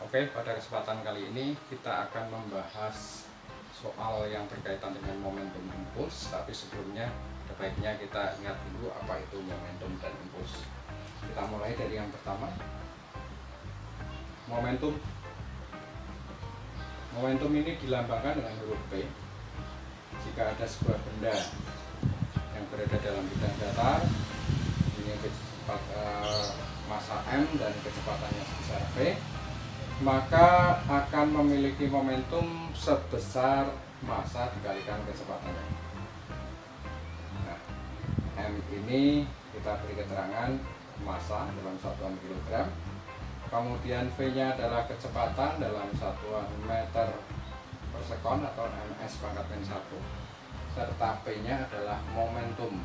Oke, pada kesempatan kali ini kita akan membahas soal yang berkaitan dengan momentum impuls. Tapi sebelumnya, sebaiknya kita ingat dulu apa itu momentum dan impuls. Kita mulai dari yang pertama. Momentum. Momentum ini dilambangkan dengan huruf P. Jika ada sebuah benda yang berada dalam bidang datar, ini massa M dan kecepatannya sebesar V, maka akan memiliki momentum sebesar massa dikalikan kecepatannya. Nah, M ini kita beri keterangan massa dalam satuan kilogram, kemudian V-nya adalah kecepatan dalam satuan meter per sekon atau ms pangkat min 1, serta P-nya adalah momentum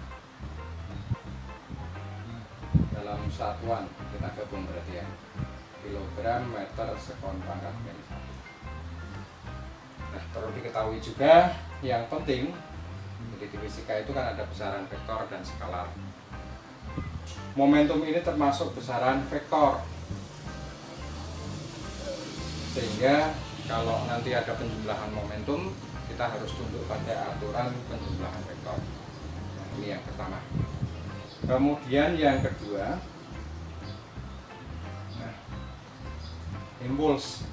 dalam satuan, kita gabung berarti ya, kilogram meter sekon pangkat min 1. Nah, perlu diketahui juga yang penting, jadi di fisika itu kan ada besaran vektor dan skalar. Momentum ini termasuk besaran vektor, sehingga kalau nanti ada penjumlahan momentum, kita harus tunduk pada aturan penjumlahan vektor. Nah, ini yang pertama. Kemudian yang kedua, impuls.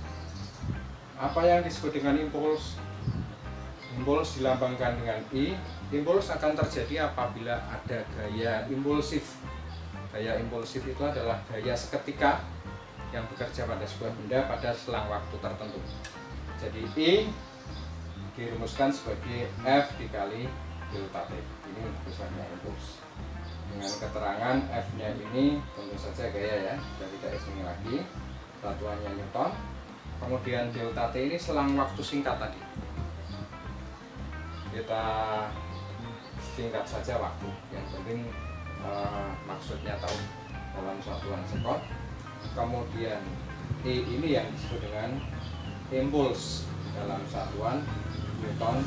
Apa yang disebut dengan impuls? Impuls dilambangkan dengan I. Impuls akan terjadi apabila ada gaya impulsif. Gaya impulsif itu adalah gaya seketika yang bekerja pada sebuah benda pada selang waktu tertentu. Jadi I dirumuskan sebagai F dikali delta T. Ini besarnya impuls. Dengan keterangan F-nya ini tentu saja gaya ya, dari tidak asing lagi. Satuannya Newton, kemudian delta T ini selang waktu singkat tadi. Kita singkat saja waktu, yang penting maksudnya tahu dalam satuan sekon. Kemudian E ini yang disebut dengan impuls dalam satuan Newton.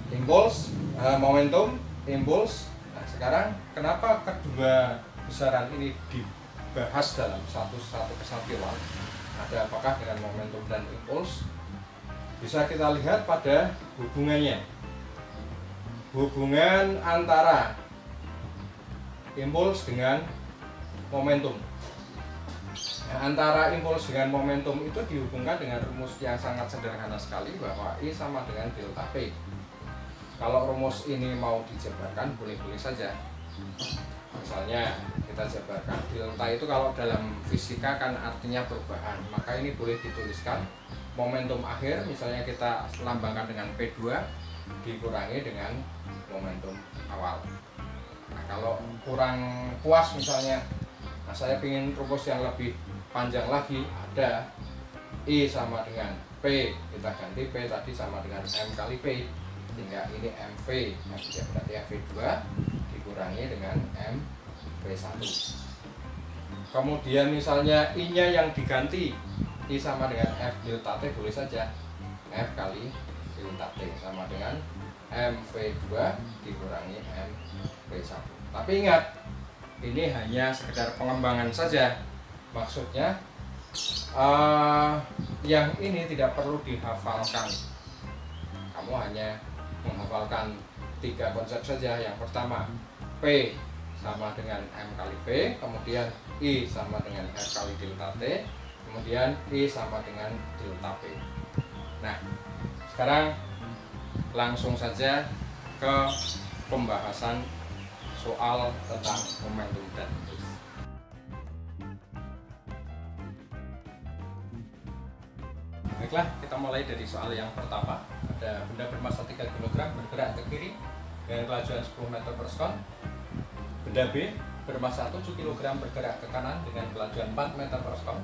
Impuls, momentum, impuls. Nah, sekarang kenapa kedua besaran ini dibahas dalam satu kesatuan? Ada apakah dengan momentum dan impuls? Bisa kita lihat pada hubungannya. Hubungan antara impuls dengan momentum. Nah, antara impuls dengan momentum itu dihubungkan dengan rumus yang sangat sederhana sekali, bahwa I sama dengan delta P. Kalau rumus ini mau dijabarkan boleh-boleh saja. Misalnya kita jabarkan delta itu kalau dalam fisika kan artinya perubahan, maka ini boleh dituliskan momentum akhir, misalnya kita lambangkan dengan P2 dikurangi dengan momentum awal. Nah, kalau kurang puas misalnya, nah saya ingin rumus yang lebih panjang lagi, ada I sama dengan P, kita ganti P tadi sama dengan M kali P, sehingga ini MV, nah, berarti V2 dikurangi dengan MV1. Kemudian misalnya I-nya yang diganti, I sama dengan F delta T, boleh saja F kali delta T sama dengan MV2 dikurangi MV1. Tapi ingat, ini hanya sekedar pengembangan saja. Maksudnya yang ini tidak perlu dihafalkan. Kamu hanya menghafalkan 3 konsep saja. Yang pertama, P sama dengan M kali V, kemudian I sama dengan F kali delta T, kemudian I sama dengan delta P. Nah, sekarang langsung saja ke pembahasan soal tentang momentum dan impuls. Baiklah, kita mulai dari soal yang pertama. Ada benda bermassa 3 kg bergerak ke kiri dengan kelajuan 10 meter per sekon. Benda B bermassa 7 kg bergerak ke kanan dengan kelajuan 4 meter per sekon.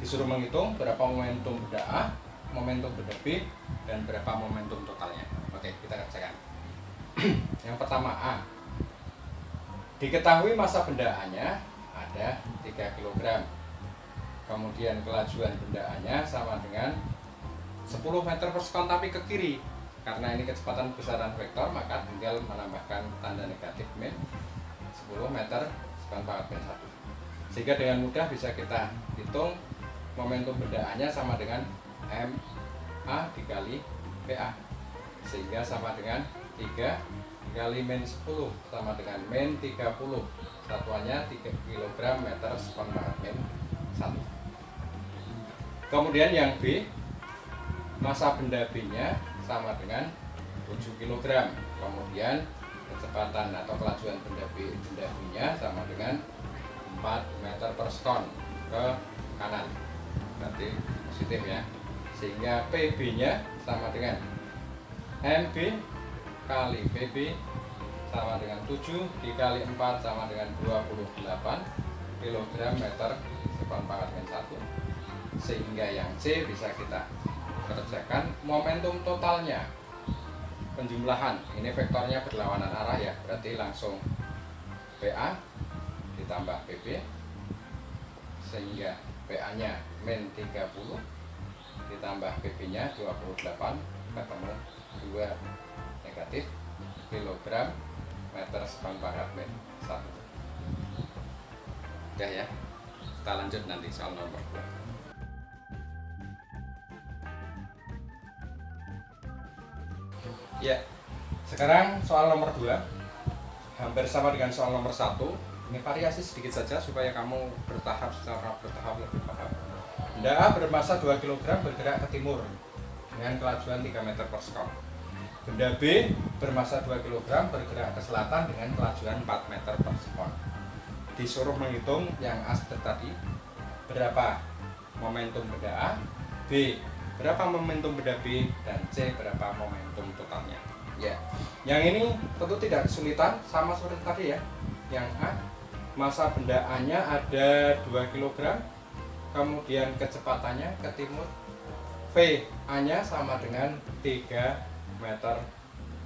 Disuruh menghitung berapa momentum benda A, momentum benda B, dan berapa momentum totalnya. Oke, kita kerjakan. Yang pertama A. Diketahui massa benda A-nya ada 3 kg. Kemudian kelajuan benda A-nya sama dengan 10 meter per sekon tapi ke kiri. Karena ini kecepatan besaran vektor, maka tinggal menambahkan tanda negatif min 10 meter sekon pangkat min 1. Sehingga dengan mudah bisa kita hitung momentum benda A-nya sama dengan MA dikali PA, sehingga sama dengan 3 dikali min 10 sama dengan min 30, satuannya 3 kg meter sekon pangkat min 1. Kemudian yang B, massa benda B-nya sama dengan 7 kg, kemudian kecepatan atau kelajuan benda B-nya sama dengan 4 meter per sekon ke kanan, berarti positif ya. Sehingga PB-nya sama dengan MB kali PB sama dengan 7 dikali 4 sama dengan 28 kg meter sekon pangkat min 1. Sehingga yang C bisa kita kerjakan momentum totalnya. Penjumlahan, ini vektornya berlawanan arah ya, berarti langsung PA ditambah PB, sehingga PA-nya min 30 ditambah PB-nya 28, ketemu 2 negatif kilogram meter sekon pangkat min 1. Udah ya, kita lanjut nanti soal nomor 2. Ya, sekarang soal nomor 2 hampir sama dengan soal nomor 1. Ini variasi sedikit saja supaya kamu secara bertahap lebih paham. Benda A bermassa 2 kg bergerak ke timur dengan kelajuan 3 meter per sekon. Benda B bermassa 2 kg bergerak ke selatan dengan kelajuan 4 meter per sekon. Disuruh menghitung yang A tadi, berapa momentum benda A, B berapa momentum benda B, dan C berapa momentum totalnya. Ya, yang ini tentu tidak kesulitan, sama seperti tadi ya. Yang A, massa benda A-nya ada 2 kg, kemudian kecepatannya ke timur, V A-nya sama dengan 3 meter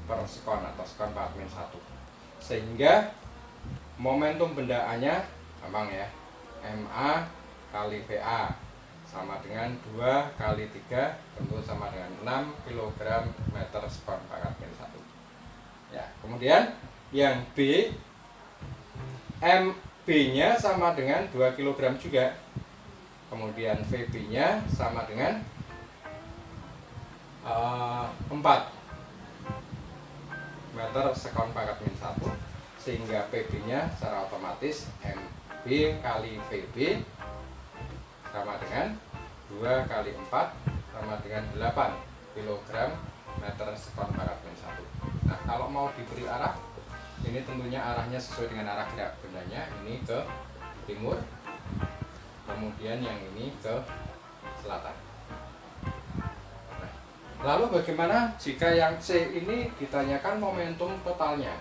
per sekon atau sekon pangkat min 1. Sehingga momentum benda A-nya gampang ya, MA kali VA sama dengan 2 kali 3 tentu sama dengan 6 kg meter sekon pangkat min 1. Ya, kemudian yang B, MB-nya sama dengan 2 kg juga. Kemudian VB-nya sama dengan 4 meter sekon pangkat min 1, sehingga PB-nya secara otomatis MB kali VB sama dengan 2 kali 4 sama dengan 8 kg meter sekon pangkat min 1. Nah, kalau mau diberi arah, ini tentunya arahnya sesuai dengan arah gerak bendanya, ini ke timur, kemudian yang ini ke selatan. Nah, lalu bagaimana jika yang C ini ditanyakan momentum totalnya?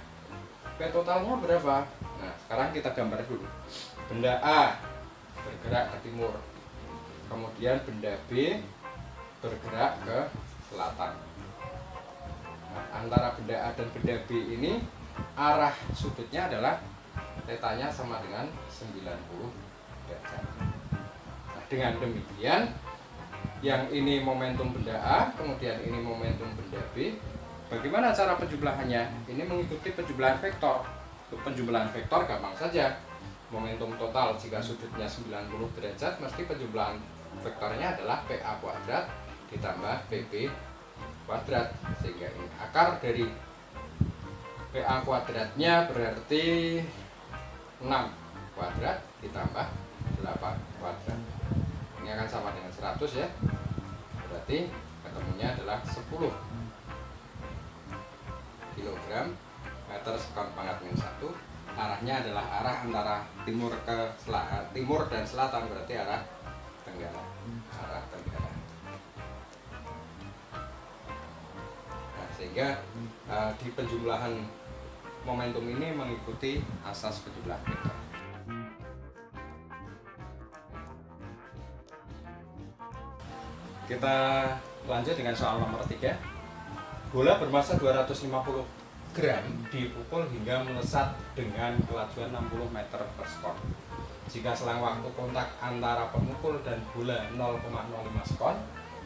P totalnya berapa? Nah, sekarang kita gambar dulu. Benda A bergerak ke timur, kemudian benda B bergerak ke selatan. Nah, antara benda A dan benda B ini arah sudutnya adalah tetanya sama dengan 90 derajat. Nah, dengan demikian yang ini momentum benda A, kemudian ini momentum benda B. Bagaimana cara penjumlahannya? Ini mengikuti penjumlahan vektor. Untuk penjumlahan vektor gampang saja. Momentum total jika sudutnya 90 derajat, mesti penjumlahan vektornya adalah PA kuadrat ditambah PB kuadrat, sehingga ini akar dari PA kuadratnya berarti 6 kuadrat ditambah 8 kuadrat. Ini akan sama dengan 100 ya, berarti ketemunya adalah 10 kg meter sekon pangkat min 1. Arahnya adalah arah antara timur ke timur dan selatan, berarti arah tenggara. Nah, sehingga di penjumlahan momentum ini mengikuti asas penjumlahan vektor. Kita lanjut dengan soal nomor 3. Bola bermassa 250 gram dipukul hingga melesat dengan kelajuan 60 meter per sekon. Jika selang waktu kontak antara pemukul dan bola 0,05 sekon,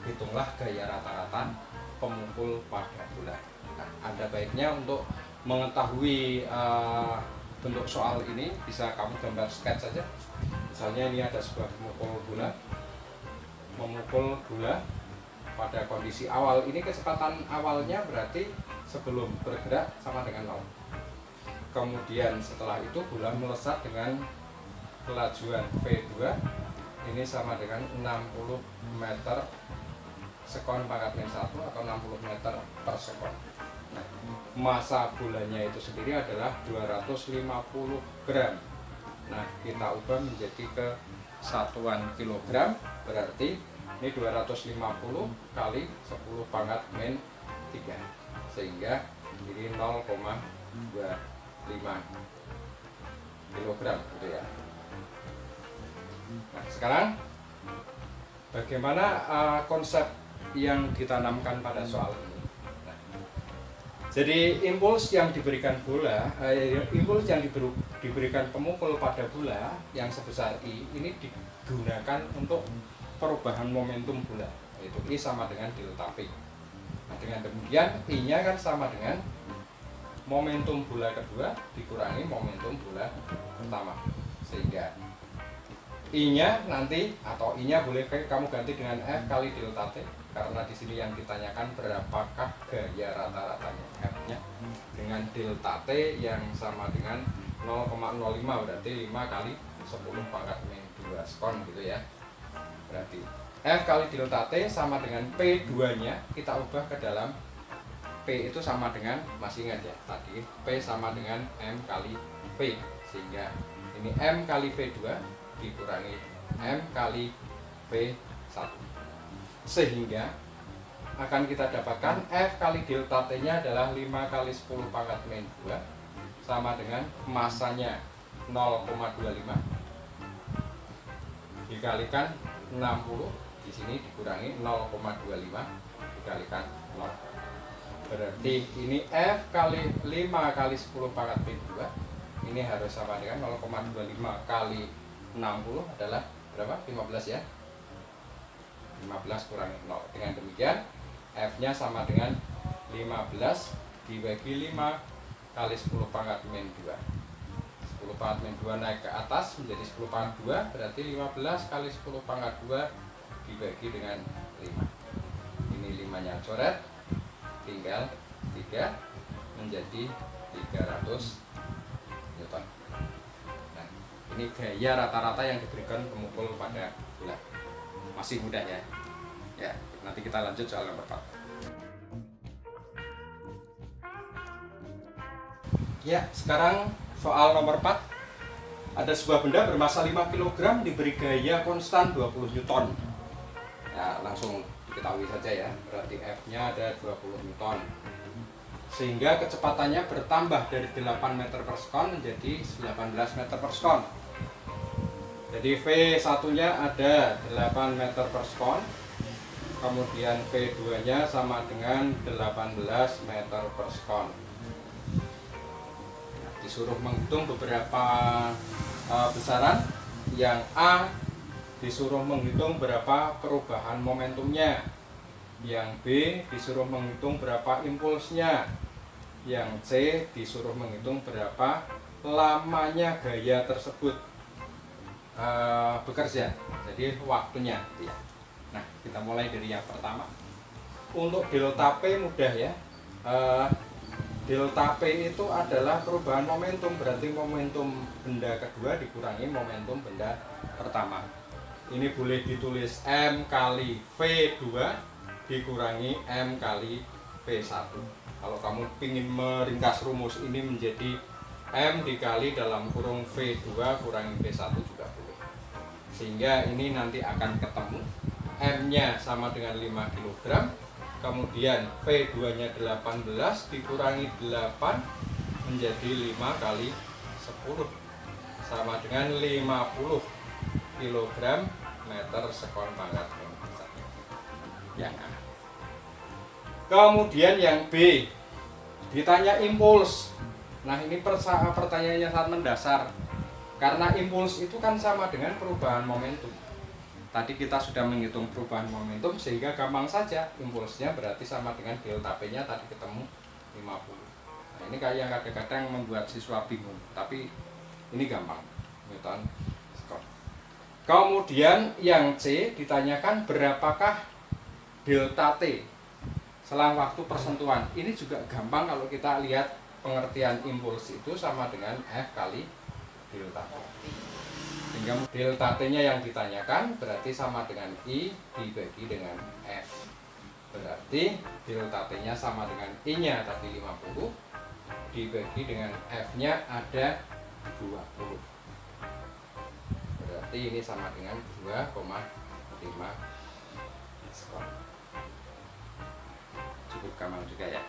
hitunglah gaya rata-rata pemukul pada bola. Nah, ada baiknya untuk mengetahui bentuk soal ini bisa kamu gambar sketch saja. Misalnya ini ada sebuah memukul bola pada kondisi awal. Ini kecepatan awalnya berarti sebelum bergerak sama dengan 0. Kemudian setelah itu bola melesat dengan kelajuan V2, ini sama dengan 60 meter sekon pangkat min 1 atau 60 meter per sekon. Nah, masa bolanya itu sendiri adalah 250 gram. Nah, kita ubah menjadi ke satuan kilogram, berarti ini 250 kali 10 pangkat min 3, sehingga ini 0,25 kilogram gitu ya. Nah, sekarang bagaimana konsep yang ditanamkan pada soal ini? Nah, jadi impuls yang diberikan bola, impuls yang diberikan pemukul pada bola yang sebesar I ini digunakan untuk perubahan momentum bola, yaitu I sama dengan delta P. Nah, dengan demikian I-nya kan sama dengan momentum bola kedua dikurangi momentum bola pertama, sehingga I-nya nanti, atau I-nya boleh kamu ganti dengan F kali delta T, karena di sini yang ditanyakan berapakah gaya rata-ratanya. F-nya dengan delta T yang sama dengan 0,05, berarti 5 kali 10 pangkat min 2 sekon gitu ya. Berarti F kali delta T sama dengan P2-nya kita ubah ke dalam P itu sama dengan, masih ingat ya, tadi P sama dengan M kali P, sehingga ini M kali P2 dikurangi M kali P1, sehingga akan kita dapatkan F kali delta T-nya adalah 5 kali 10 pangkat min 2 sama dengan masanya 0,25 dikalikan 60, di sini dikurangi 0,25 dikalikan 0. Berarti ini F kali 5 kali 10 pangkat min 2 ini harus sama dengan 0,25 kali 60 adalah berapa? 15 ya. 15 kurangi 0. Dengan demikian F-nya sama dengan 15 dibagi 5 kali 10 pangkat min 2. 10 pangkat min 2 naik ke atas menjadi 10 pangkat 2, berarti 15 kali 10 pangkat 2 dibagi dengan 5. Ini 5-nya coret, tinggal 3 menjadi 300 Newton. Nah, ini gaya rata-rata yang diberikan pemukul pada bola. Masih mudah ya. Ya, nanti kita lanjut soal nomor 4. Ya, sekarang soal nomor 4. Ada sebuah benda bermasa 5 kg diberi gaya konstan 20 Newton. Ya, langsung diketahui saja ya. Berarti F-nya ada 20 Newton. Sehingga kecepatannya bertambah dari 8 meter per sekon menjadi 18 meter per sekon. Jadi V1-nya ada 8 meter per sekon. Kemudian V2-nya sama dengan 18 meter per sekon. Disuruh menghitung beberapa besaran. Yang A disuruh menghitung berapa perubahan momentumnya. Yang B disuruh menghitung berapa impulsnya. Yang C disuruh menghitung berapa lamanya gaya tersebut bekerja, jadi waktunya ya. Nah, kita mulai dari yang pertama. Untuk delta P mudah ya. Delta P itu adalah perubahan momentum, berarti momentum benda kedua dikurangi momentum benda pertama. Ini boleh ditulis M kali V2 dikurangi M kali V1. Kalau kamu ingin meringkas rumus ini menjadi M dikali dalam kurung V2 kurangi V1 juga boleh. Sehingga ini nanti akan ketemu M-nya sama dengan 5 kg, kemudian V2-nya 18 dikurangi 8 menjadi 5 kali 10 sama dengan 50 kg meter sekon pangkat min 1. Yang A. Kemudian yang B ditanya impuls. Nah, ini pertanyaannya sangat mendasar, karena impuls itu kan sama dengan perubahan momentum. Tadi kita sudah menghitung perubahan momentum, sehingga gampang saja impulsnya berarti sama dengan delta P-nya tadi ketemu 50. Nah, ini kayak yang kadang-kadang membuat siswa bingung, tapi ini gampang Newton sekon. Kemudian yang C ditanyakan berapakah delta T selang waktu persentuhan. Ini juga gampang kalau kita lihat pengertian impuls itu sama dengan F kali delta T. Sehingga delta T-nya yang ditanyakan berarti sama dengan I dibagi dengan F. Berarti delta T-nya sama dengan I-nya tadi 50 dibagi dengan F-nya ada 20. Berarti ini sama dengan 2,5 skor. Cukup gampang juga ya.